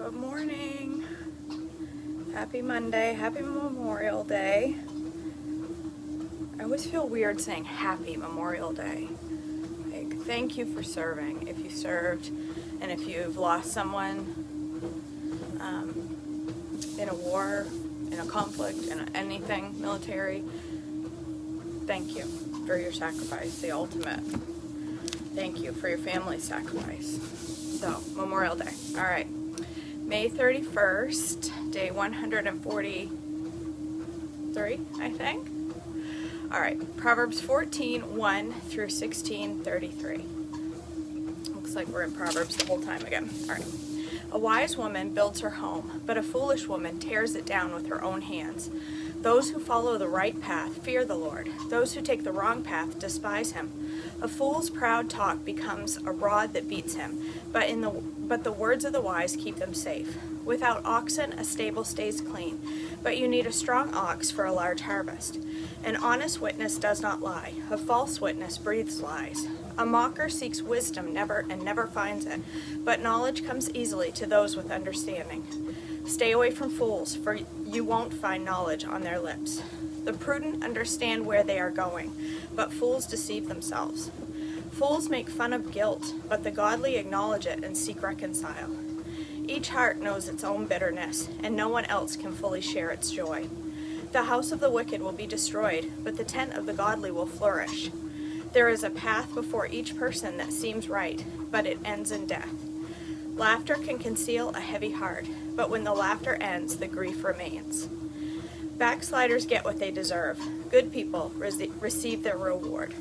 Good morning. Happy Monday. Happy Memorial Day. I always feel weird saying Happy Memorial Day. Like, thank you for serving. If you served and if you've lost someone in a war, in a conflict, in anything military, thank you for your sacrifice, the ultimate. Thank you for your family's sacrifice. So, Memorial Day. All right. May 31st, day 143, I think. All right. Proverbs 14:1 through 16:33. Looks like we're in Proverbs the whole time again. All right. A wise woman builds her home, but a foolish woman tears it down with her own hands. Those who follow the right path fear the Lord. Those who take the wrong path despise him. A fool's proud talk becomes a rod that beats him, but the words of the wise keep them safe. Without oxen, a stable stays clean, but you need a strong ox for a large harvest. An honest witness does not lie. A false witness breathes lies. A mocker seeks wisdom never finds it, but knowledge comes easily to those with understanding. Stay away from fools, for you won't find knowledge on their lips. The prudent understand where they are going, but fools deceive themselves. Fools make fun of guilt, but the godly acknowledge it and seek reconcile. Each heart knows its own bitterness, and no one else can fully share its joy. The house of the wicked will be destroyed, but the tent of the godly will flourish. There is a path before each person that seems right, but it ends in death. Laughter can conceal a heavy heart, but when the laughter ends, the grief remains. Backsliders get what they deserve. Good people receive their reward.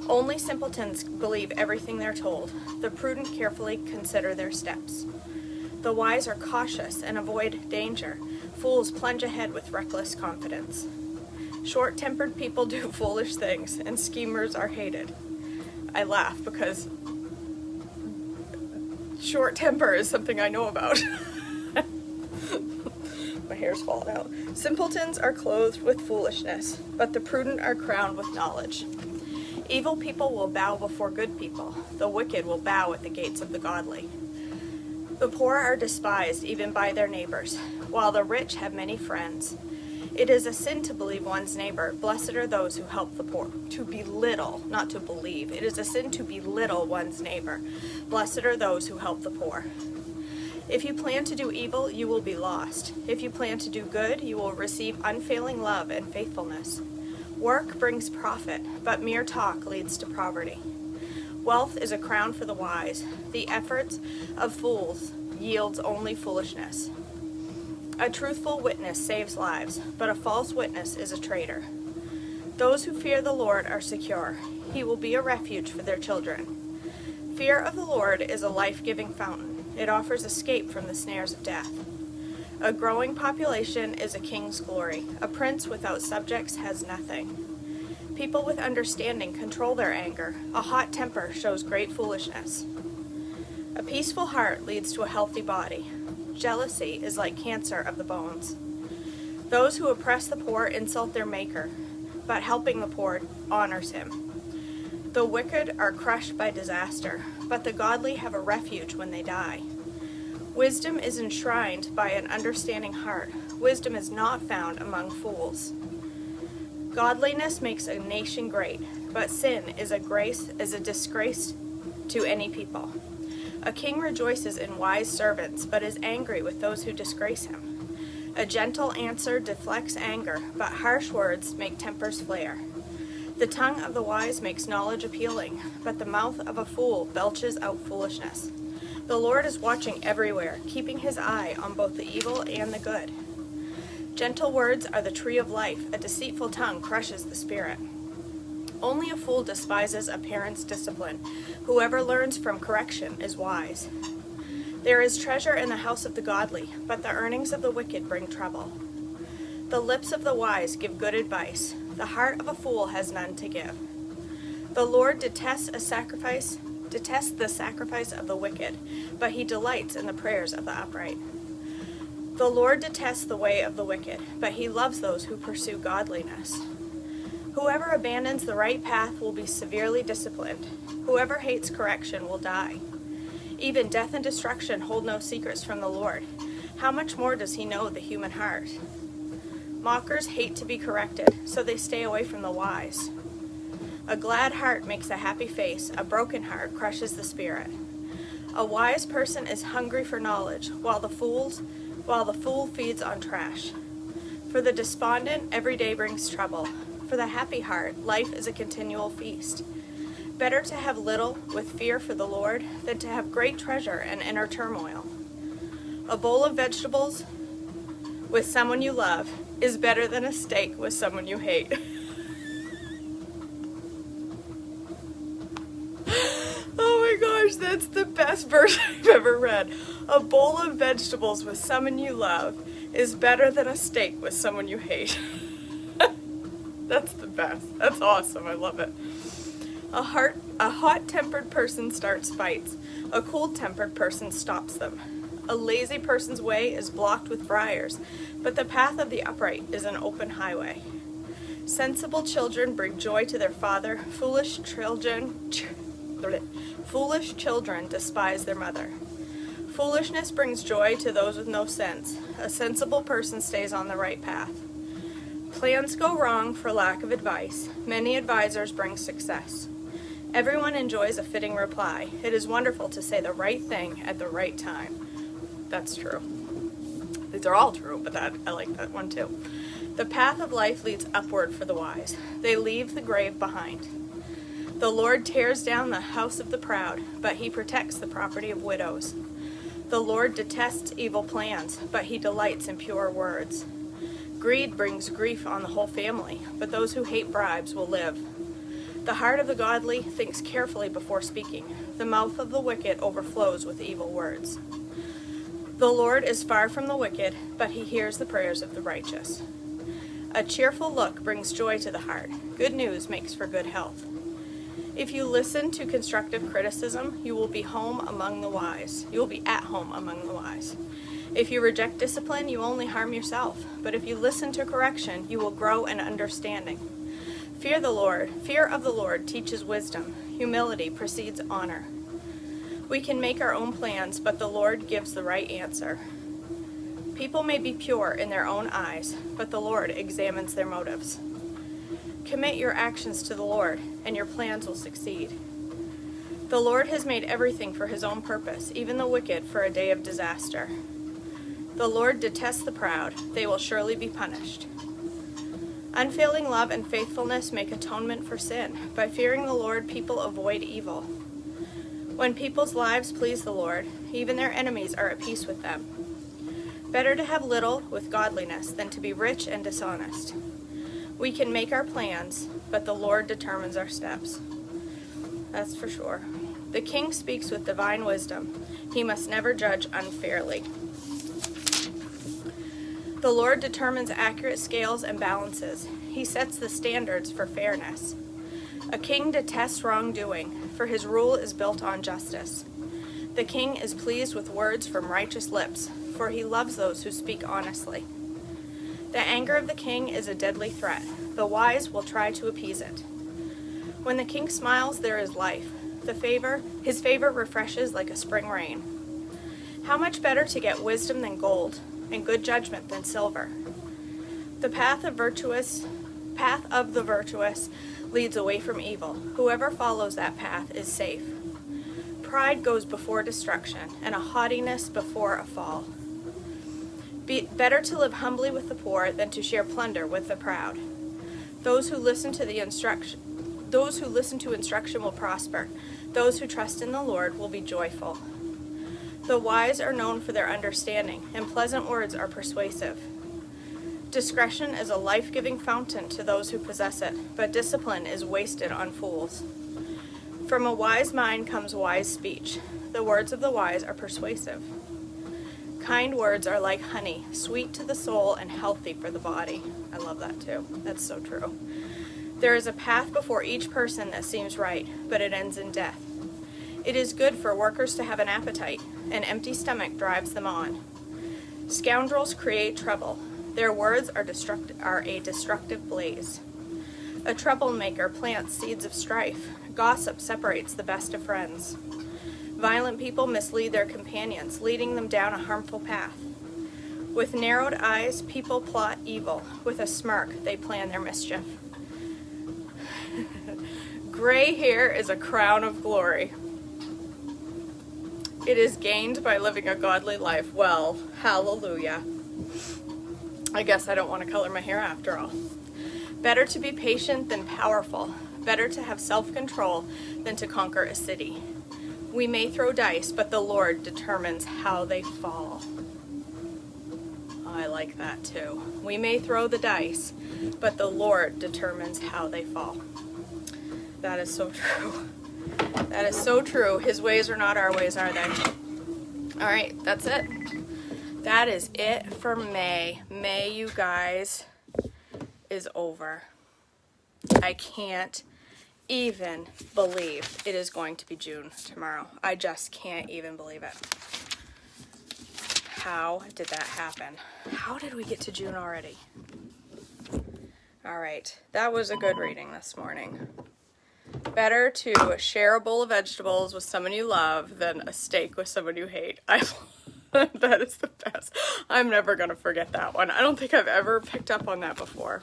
Only simpletons believe everything they're told. The prudent carefully consider their steps. The wise are cautious and avoid danger. Fools plunge ahead with reckless confidence. Short-tempered people do foolish things, and schemers are hated. I laugh because short temper is something I know about. My hair's falling out. Simpletons are clothed with foolishness, but the prudent are crowned with knowledge. Evil people will bow before good people. The wicked will bow at the gates of the godly. The poor are despised even by their neighbors, while the rich have many friends. It is a sin to believe one's neighbor. Blessed are those who help the poor. To belittle, not to believe. It is a sin to belittle one's neighbor. Blessed are those who help the poor. If you plan to do evil, you will be lost. If you plan to do good, you will receive unfailing love and faithfulness. Work brings profit, but mere talk leads to poverty. Wealth is a crown for the wise. The efforts of fools yields only foolishness. A truthful witness saves lives, but a false witness is a traitor. Those who fear the Lord are secure. He will be a refuge for their children. Fear of the Lord is a life-giving fountain. It offers escape from the snares of death. A growing population is a king's glory. A prince without subjects has nothing. People with understanding control their anger. A hot temper shows great foolishness. A peaceful heart leads to a healthy body. Jealousy is like cancer of the bones. Those who oppress the poor insult their maker, but helping the poor honors him. The wicked are crushed by disaster, but the godly have a refuge when they die. Wisdom is enshrined by an understanding heart. Wisdom is not found among fools. Godliness makes a nation great, but sin is a disgrace to any people. A king rejoices in wise servants, but is angry with those who disgrace him. A gentle answer deflects anger, but harsh words make tempers flare. The tongue of the wise makes knowledge appealing, but the mouth of a fool belches out foolishness. The Lord is watching everywhere, keeping his eye on both the evil and the good. Gentle words are the tree of life. A deceitful tongue crushes the spirit. Only a fool despises a parent's discipline. Whoever learns from correction is wise. There is treasure in the house of the godly, but the earnings of the wicked bring trouble. The lips of the wise give good advice. The heart of a fool has none to give. The Lord detests the sacrifice of the wicked, but he delights in the prayers of the upright. The Lord detests the way of the wicked, but he loves those who pursue godliness. Whoever abandons the right path will be severely disciplined. Whoever hates correction will die. Even death and destruction hold no secrets from the Lord. How much more does he know the human heart? Mockers hate to be corrected, so they stay away from the wise. A glad heart makes a happy face, a broken heart crushes the spirit. A wise person is hungry for knowledge, while the fool feeds on trash. For the despondent, every day brings trouble. For the happy heart, life is a continual feast. Better to have little with fear for the Lord than to have great treasure and inner turmoil. A bowl of vegetables with someone you love is better than a steak with someone you hate. Oh my gosh, that's the best verse I've ever read. A bowl of vegetables with someone you love is better than a steak with someone you hate. That's the best. That's awesome. I love it. A hot-tempered person starts fights. A cold-tempered person stops them. A lazy person's way is blocked with briars, but the path of the upright is an open highway. Sensible children bring joy to their father. Foolish children despise their mother. Foolishness brings joy to those with no sense. A sensible person stays on the right path. Plans go wrong for lack of advice. Many advisors bring success. Everyone enjoys a fitting reply. It is wonderful to say the right thing at the right time. That's true. These are all true, but I like that one too. The path of life leads upward for the wise. They leave the grave behind. The Lord tears down the house of the proud, but he protects the property of widows. The Lord detests evil plans, but he delights in pure words. Greed brings grief on the whole family, but those who hate bribes will live. The heart of the godly thinks carefully before speaking. The mouth of the wicked overflows with evil words. The Lord is far from the wicked, but he hears the prayers of the righteous. A cheerful look brings joy to the heart. Good news makes for good health. If you listen to constructive criticism, you will be home among the wise. You will be at home among the wise. If you reject discipline, you only harm yourself. But if you listen to correction, you will grow in understanding. Fear of the Lord teaches wisdom. Humility precedes honor. We can make our own plans, but the Lord gives the right answer. People may be pure in their own eyes, but the Lord examines their motives. Commit your actions to the Lord, and your plans will succeed. The Lord has made everything for his own purpose, even the wicked for a day of disaster. The Lord detests the proud. They will surely be punished. Unfailing love and faithfulness make atonement for sin. By fearing the Lord, people avoid evil. When people's lives please the Lord, even their enemies are at peace with them. Better to have little with godliness than to be rich and dishonest. We can make our plans, but the Lord determines our steps. That's for sure. The king speaks with divine wisdom. He must never judge unfairly. The Lord determines accurate scales and balances. He sets the standards for fairness. A king detests wrongdoing, for his rule is built on justice. The king is pleased with words from righteous lips, for he loves those who speak honestly. The anger of the king is a deadly threat. The wise will try to appease it. When the king smiles, there is life. His favor refreshes like a spring rain. How much better to get wisdom than gold, and good judgment than silver. The path of the virtuous leads away from evil. Whoever follows that path is safe. Pride goes before destruction, and a haughtiness before a fall. Better to live humbly with the poor than to share plunder with the proud. Those who listen to instruction will prosper. Those who trust in the Lord will be joyful. The wise are known for their understanding, and pleasant words are persuasive. Discretion is a life-giving fountain to those who possess it, but discipline is wasted on fools. From a wise mind comes wise speech. The words of the wise are persuasive. Kind words are like honey, sweet to the soul and healthy for the body. I love that too. That's so true. There is a path before each person that seems right, but it ends in death. It is good for workers to have an appetite. An empty stomach drives them on. Scoundrels create trouble. Their words are a destructive blaze. A troublemaker plants seeds of strife. Gossip separates the best of friends. Violent people mislead their companions, leading them down a harmful path. With narrowed eyes, people plot evil. With a smirk, they plan their mischief. Gray hair is a crown of glory. It is gained by living a godly life. Well, hallelujah. I guess I don't want to color my hair after all. Better to be patient than powerful. Better to have self-control than to conquer a city. We may throw dice, but the Lord determines how they fall. I like that too. We may throw the dice, but the Lord determines how they fall. That is so true. That is so true. His ways are not our ways, are they? All right, that's it. That is it for May. May, you guys, is over. I can't even believe it is going to be June tomorrow. I just can't even believe it. How did that happen? How did we get to June already? All right, that was a good reading this morning. Better to share a bowl of vegetables with someone you love than a steak with someone you hate. That is the best. I'm never going to forget that one. I don't think I've ever picked up on that before.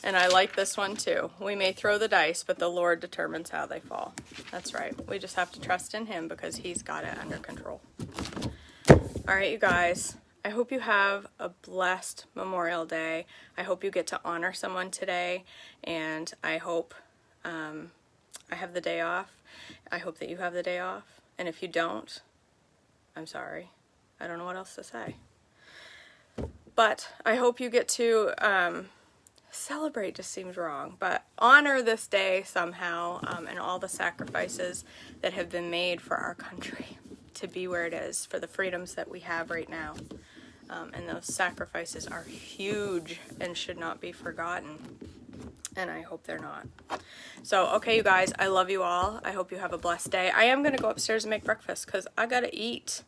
And I like this one too. We may throw the dice, but the Lord determines how they fall. That's right. We just have to trust in Him because He's got it under control. All right, you guys. I hope you have a blessed Memorial Day. I hope you get to honor someone today. And I hope I have the day off. I hope that you have the day off. And if you don't, I'm sorry. I don't know what else to say. But I hope you get to celebrate, just seems wrong, but honor this day somehow, and all the sacrifices that have been made for our country to be where it is, for the freedoms that we have right now. And those sacrifices are huge and should not be forgotten. And I hope they're not. So, okay, you guys, I love you all. I hope you have a blessed day. I am going to go upstairs and make breakfast because I got to eat.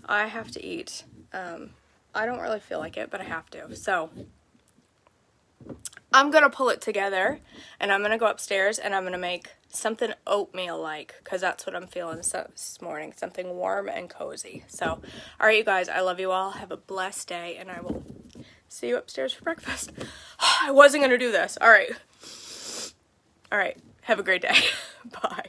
I have to eat. I don't really feel like it, but I have to. So, I'm going to pull it together and I'm going to go upstairs and I'm going to make something oatmeal-like because that's what I'm feeling this morning. Something warm and cozy. So, all right, you guys, I love you all. Have a blessed day and I will see you upstairs for breakfast. I wasn't going to do this. All right. All right. Have a great day. Bye.